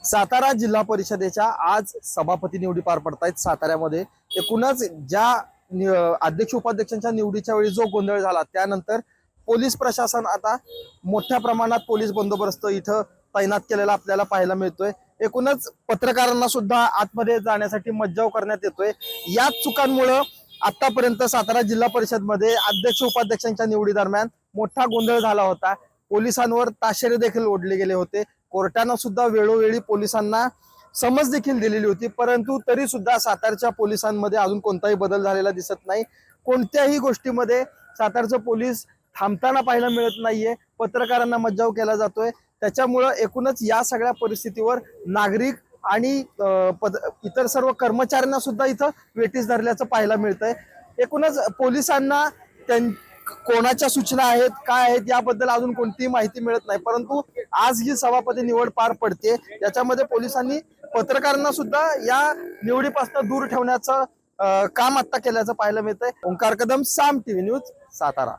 सातारा जिल्हा परिषदेच्या आज सभापती निवडी पार पडतायत साताऱ्यामध्ये। एकूणच ज्या अध्यक्ष उपाध्यक्षांच्या निवडीच्या वेळी जो गोंधळ झाला त्यानंतर पोलीस प्रशासन आता मोठ्या प्रमाणात पोलीस बंदोबस्त इथं तैनात केलेला आपल्याला पाहायला मिळतोय। एकूणच पत्रकारांना सुद्धा आतमध्ये जाण्यासाठी मज्जाव करण्यात येतोय। याच चुकांमुळे आतापर्यंत सातारा जिल्हा परिषद मध्ये अध्यक्ष उपाध्यक्षांच्या निवडी दरम्यान मोठा गोंधळ झाला होता। पोलिसांवर ताशेरे देखील ओढले गेले होते। कोर्टानं सुद्धा वेळोवेळी पोलिसांना समज देखील दिलेली होती, परंतु तरी सुद्धा सातारच्या पोलिसांमध्ये अजून कोणताही बदल झालेला दिसत नाही। कोणत्याही गोष्टीमध्ये सातारचं पोलीस थांबताना पाहायला मिळत नाहीये। पत्रकारांना मज्जाव केला जातोय। त्याच्यामुळे एकूणच या सगळ्या परिस्थितीवर नागरिक आणि इतर सर्व कर्मचाऱ्यांना सुद्धा इथं वेठीस धरल्याचं पाहायला मिळतंय। एकूणच पोलिसांना कोणाच्या सूचना आहेत काय आहेत याबद्दल अजून कोणतीही माहिती मिळत नाही, परंतु आज ही सभापती निवड पार पडते याच्यामध्ये पोलिसांनी पत्रकारांना सुद्धा या निवडीपासून दूर ठेवण्याचं काम आता केल्याचं पाहायला मिळतंय। ओंकार कदम, साम टीव्ही न्यूज, सातारा।